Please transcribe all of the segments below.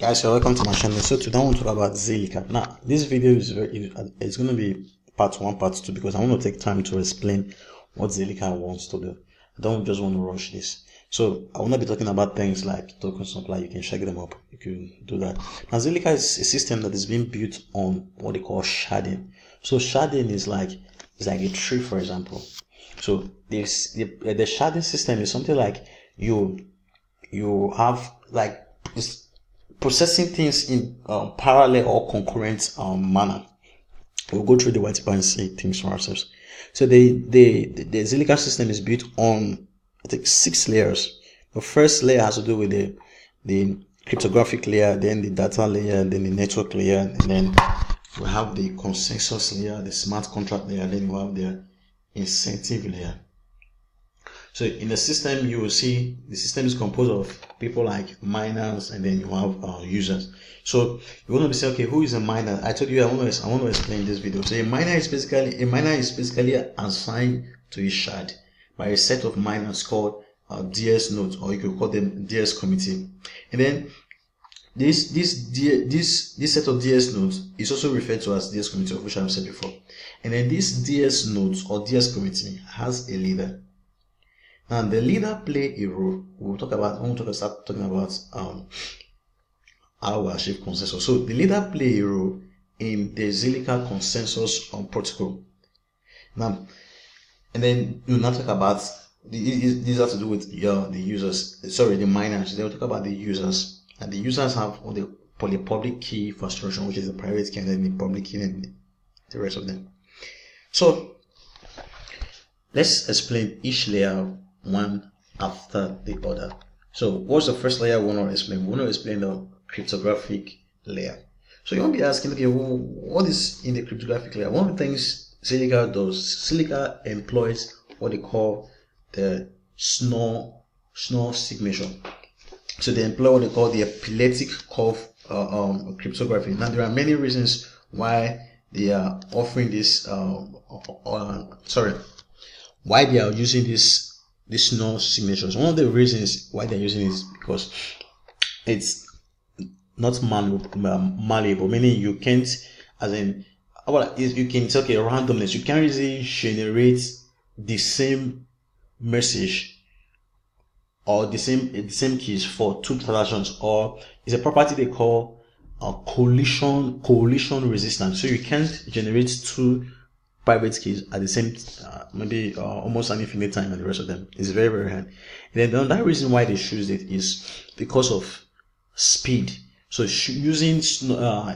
Guys, you're welcome to my channel. So today I want to talk about Zilliqa. Now, this video is it's going to be part 1, part 2, because I want to take time to explain what Zilliqa wants to do. I don't just want to rush this. So I want to be talking about things like token supply. You can check them up. You can do that. Now, Zilliqa is a system that is being built on what they call sharding. So sharding is like a tree, for example. So the sharding system is something like you have like this processing things in parallel or concurrent manner. We'll go through the white paper and see things for ourselves. So the Zilliqa system is built on, I think, 6 layers. The first layer has to do with the cryptographic layer, then the data layer, then the network layer, and then we have the consensus layer, the smart contract layer, then we have the incentive layer. So in the system, you will see the system is composed of people like miners, and then you have users. So you're going to say, okay, who is a miner? I told you I want to explain this video. So a miner is basically assigned to a shard by a set of miners called DS nodes, or you could call them DS committee. And then this set of DS nodes is also referred to as DS committee, which I've said before. And then this DS nodes or DS committee has a leader. And the leader play a role. We'll start talking about how we achieve consensus. So the leader play a role in the Zilliqa consensus protocol. Now, and then we'll now talk about these have to do with the users. Sorry, the miners. They'll talk about the users, and the users have all the public key for instruction, which is the private key, and then the public key, and the rest of them. So let's explain each layer one after the other. So what's the first layer we want to explain? We want to explain the cryptographic layer. So you won't be asking, okay, well, what is in the cryptographic layer? One of the things Zilliqa does, Zilliqa employs what they call the Schnorr signature. So they employ what they call the epileptic curve cryptography. Now there are many reasons why they are offering this why they are using this Schnorr signatures. One of the reasons why they're using it is because it's not malleable, meaning you can't, as in, you can say, okay, randomness, you can't really generate the same message or the same keys for 2 transactions, or it's a property they call collision resistance. So you can't generate 2 private keys at the same maybe almost an infinite time, and the rest of them is very, very hard. And then another reason why they choose it is because of speed. So using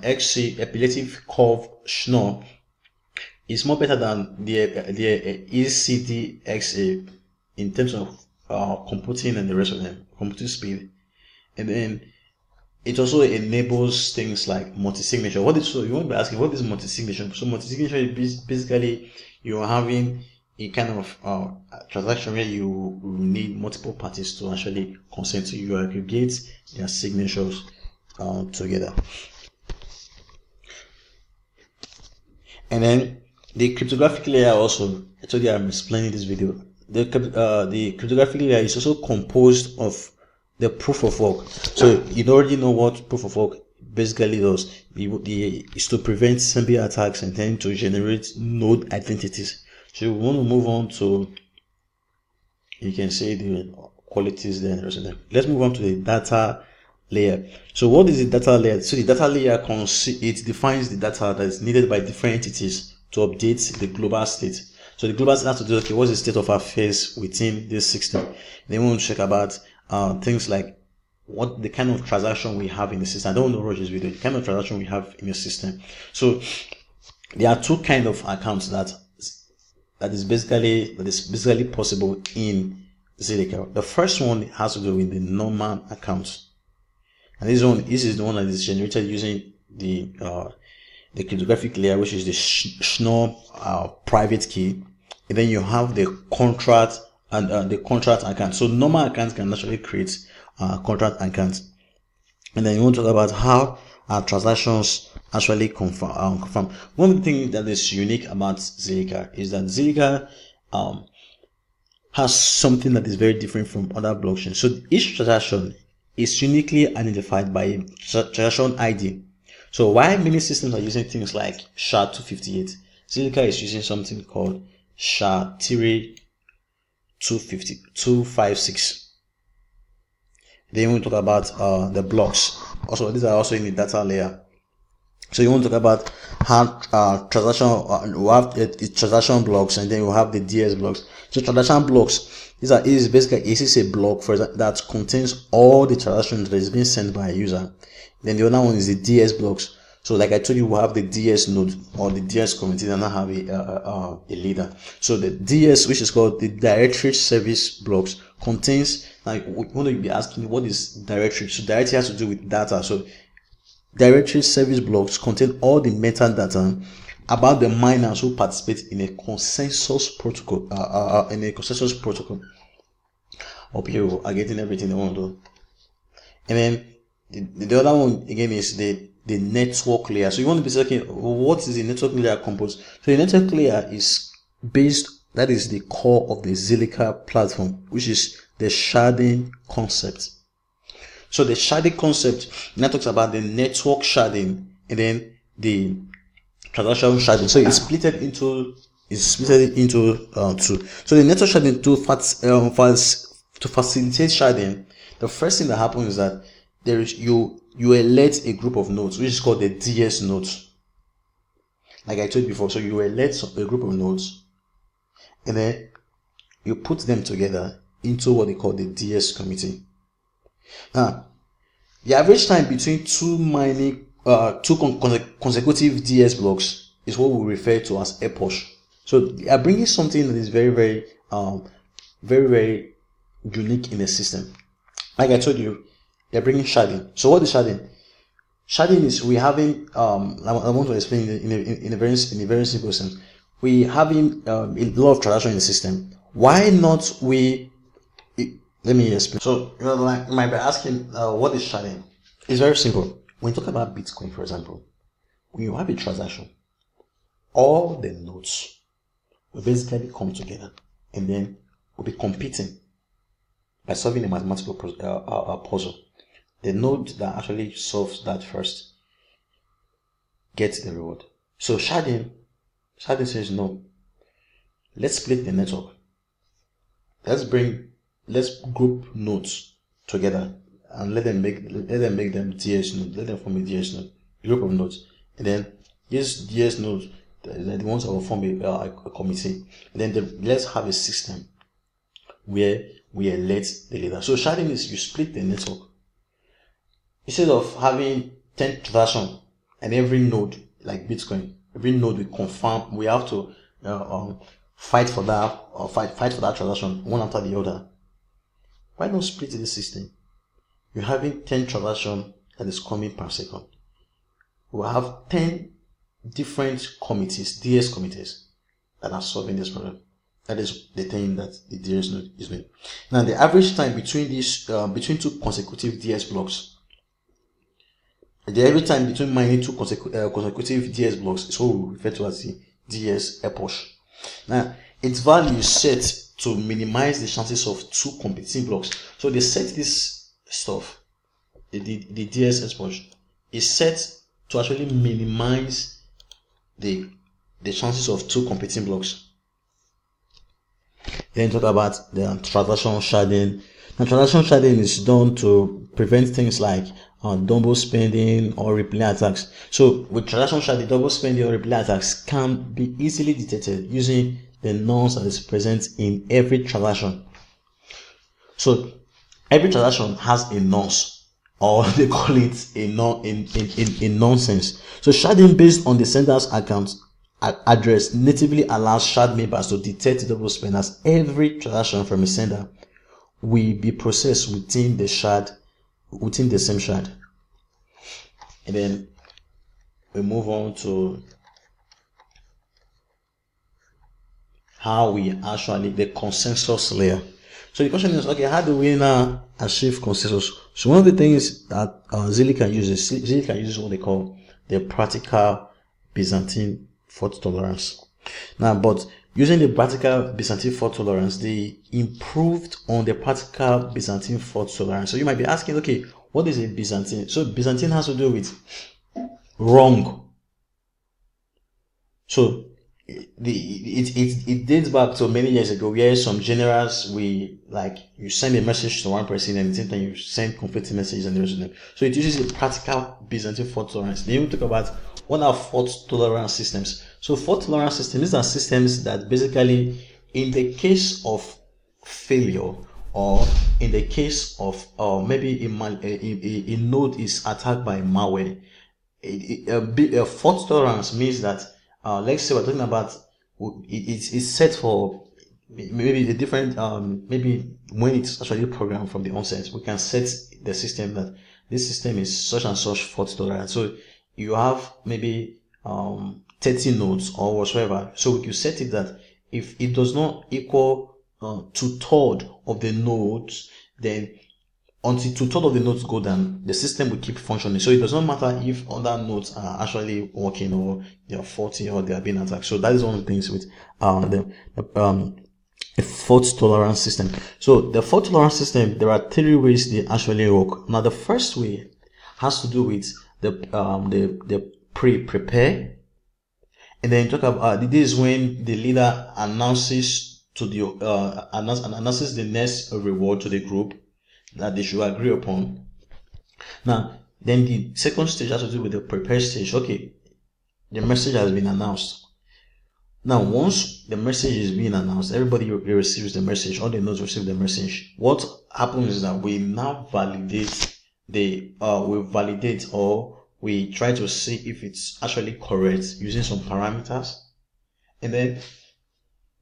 XC epileptic curve Schnorr is more better than the ECDXA in terms of computing and the rest of them, computing speed. And then it also enables things like multi-signature. So you won't be asking, what is multi-signature? So multi-signature is basically you're having a kind of transaction where you need multiple parties to actually consent to you aggregate their signatures together. And then the cryptographic layer also, I told you I'm explaining this video. The cryptographic layer is also composed of the proof of work. So you already know what proof of work basically does. Is to prevent simple attacks and then to generate node identities. So we want to move on to, you can say, the qualities there and the rest of them. Let's move on to the data layer. So what is the data layer? So the data layer it defines the data that is needed by different entities to update the global state. So the global state has to do, okay, what's the state of affairs within this system? Then we want to check about things like what the kind of transaction we have in the system. I don't want to rush this video. The kind of transaction we have in the system. So there are 2 kind of accounts that is basically possible in Zilliqa. The first one has to do with the normal accounts, and this is the one that is generated using the cryptographic layer, which is the Schnorr private key. And then you have the contract and the contract account. So normal accounts can actually create contract accounts. And then you want to talk about how transactions actually confirm. One thing that is unique about Zilliqa is that Zilliqa has something that is very different from other blockchains. So each transaction is uniquely identified by a transaction ID. So while many systems are using things like SHA-258, Zilliqa is using something called SHA-256. Then we talk about the blocks. Also, these are also in the data layer. So you want to talk about how we have transaction blocks, and then we have the DS blocks. So transaction blocks, is basically a block for that contains all the transactions that is being sent by a user. Then the other one is the DS blocks. So like I told you, we have the DS node or the DS committee, and I have a leader. So the DS, which is called the directory service blocks, contains, like, one of you be asking, what is directory? So directory has to do with data. So directory service blocks contain all the metadata about the miners who participate in a consensus protocol. Hope you are getting everything they want to do. And then the other one again is the network layer. So you want to be saying, what is the network layer composed? So the network layer is that is the core of the Zilliqa platform, which is the sharding concept. So the sharding concept now talks about the network sharding and then the transaction sharding. So it's split into two. So the network sharding to facilitate sharding, the first thing that happens is that you elect a group of nodes, which is called the DS nodes. Like I told you before, so you elect a group of nodes, and then you put them together into what they call the DS committee. Now, the average time between two consecutive DS blocks is what we refer to as epoch. So they are bringing something that is very, very unique in the system. Like I told you, they're bringing sharding. So what is sharding? Sharding is we having I want to explain in a very simple sense. We having a lot of transaction in the system. Why not let me explain. So you might be asking, what is sharding? It's very simple. When you talk about Bitcoin, for example, when you have a transaction, all the nodes will basically come together, and then will be competing by solving a mathematical puzzle. The node that actually solves that first gets the reward. So sharding says, no, let's split the network. Let's group nodes together and let them make them DS nodes. Let them form a DS node, a group of nodes, and then these DS nodes, the ones that will form a committee. And then let's have a system where we elect the leader. So sharding is you split the network. Instead of having 10 transactions and every node, like Bitcoin, every node we confirm, we have to fight for that transaction one after the other. Why not split the system? You're having 10 transactions that is coming per second. We'll have 10 different committees, DS committees, that are solving this problem. That is the thing that the DS node is doing. Now, the average time between two consecutive DS blocks, the average time between mining two consecutive DS blocks is what we refer to as the DS epoch. Now, its value is set to minimize the chances of two competing blocks. So they set this stuff, the DS epoch is set to actually minimize the chances of two competing blocks. Then talk about the transaction sharding. Now, transaction sharding is done to prevent things like double spending or replay attacks. So with transaction sharding, double spending or replay attacks can be easily detected using the nonce that is present in every transaction. So every transaction has a nonce, or they call it a nonsense. So sharding based on the sender's account address natively allows shard members to detect double spend, as every transaction from a sender will be processed within the same shard. And then we move on to how we actually, the consensus layer. So the question is, okay, how do we now achieve consensus? So one of the things that Zilliqa uses what they call the practical Byzantine fault tolerance. Now, but Using the practical Byzantine fault tolerance, they improved on the practical Byzantine fault tolerance. So you might be asking, okay, what is a Byzantine? So Byzantine has to do with wrong. So it dates back to many years ago, where some generals, you send a message to one person and at the same time you send conflicting messages and the rest of them. So it uses a practical Byzantine fault tolerance. They even talk about what are fault tolerance systems. So fault tolerance systems, these are systems that basically, in the case of failure, or in the case of maybe a node is attacked by malware, a fault tolerance means that let's say we're talking about it's set for maybe a different maybe when it's actually programmed from the onset, we can set the system that this system is such and such fault tolerant. So you have maybe 30 nodes or whatsoever, so we can set it that if it does not equal 2/3 of the nodes, then until 2/3 of the nodes go down, the system will keep functioning. So it does not matter if other nodes are actually working or they are faulty or they are being attacked. So that is one of the things with a fault tolerance system. So the fault tolerance system, there are 3 ways they actually work. Now the first way has to do with the prepare, and then talk about this is when the leader announces to the announces the next reward to the group that they should agree upon. Now, then the second stage has to do with the prepare stage. Okay, the message has been announced. Now, once the message is being announced, everybody receives the message, all the nodes receive the message. What happens is that we now validate or we try to see if it's actually correct using some parameters. And then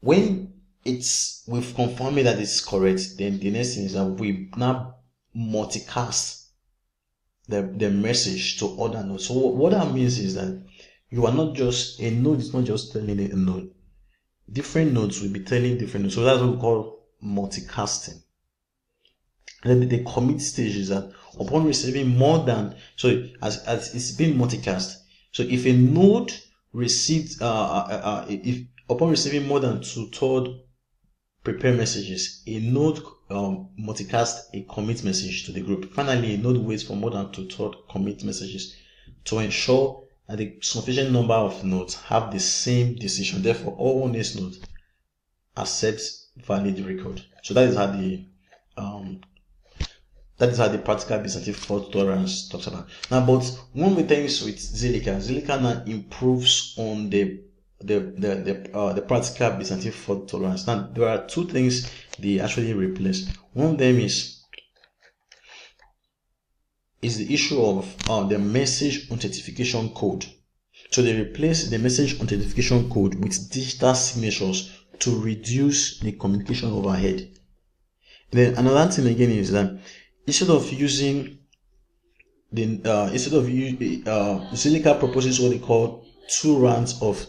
when we've confirmed that it's correct, then the next thing is that we now multicast the message to other nodes. So what that means is that you are not just, a node is not just telling a node. Different nodes will be telling different nodes. So that's what we call multicasting. And then the commit stage is that upon receiving more than, so as it's been multicast. So if a node received, if upon receiving more than 2/3 prepare messages, a node multicast a commit message to the group. Finally, a node waits for more than 2/3 commit messages to ensure that the sufficient number of nodes have the same decision. Therefore, all these nodes accepts valid record. So that is how the practical Byzantine fault tolerance talks about. Now, but one of the things with Zilliqa now improves on the practical Byzantine fault tolerance. Now, there are 2 things they actually replace. One of them is the issue of the message authentication code. So they replace the message authentication code with digital signatures to reduce the communication overhead. Then another thing again is that instead of Zilliqa proposes what they call 2 rounds of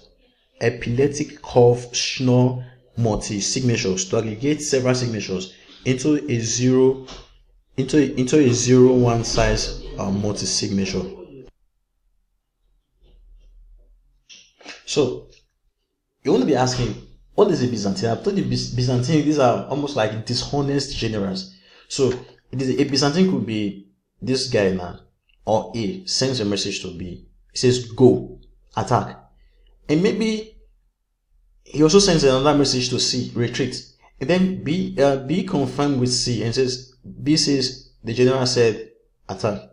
epileptic curve Schnorr multi-signatures to aggregate several signatures into a 0-1 size multi-signature. So you want to be asking, what is a Byzantine? I've told you Byzantine, these are almost like dishonest generals. So a Byzantine could be this guy now, or A sends a message to B. It says go, attack. And maybe he also sends another message to C, retreat. And then B confirmed with C and says, B says the general said attack.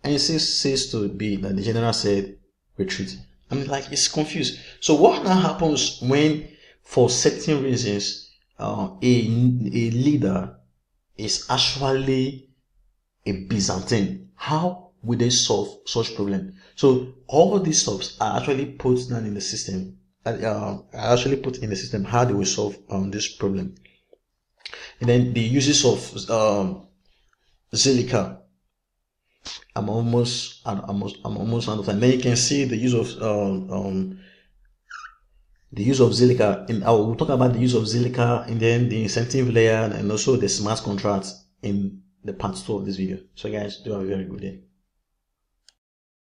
And C says to B that the general said retreat. I mean, like, it's confused. So what now happens when, for certain reasons, a leader is actually a Byzantine? How will they solve such problem? So all these stuffs are actually put down in the system. Are actually put in the system how they will solve this problem. And then the uses of Zilliqa. I'm almost out of time. Then you can see the use of Zilliqa. And I will talk about the use of Zilliqa, and then the incentive layer, and also the smart contracts in the part 2 of this video. So guys, do have a very good day.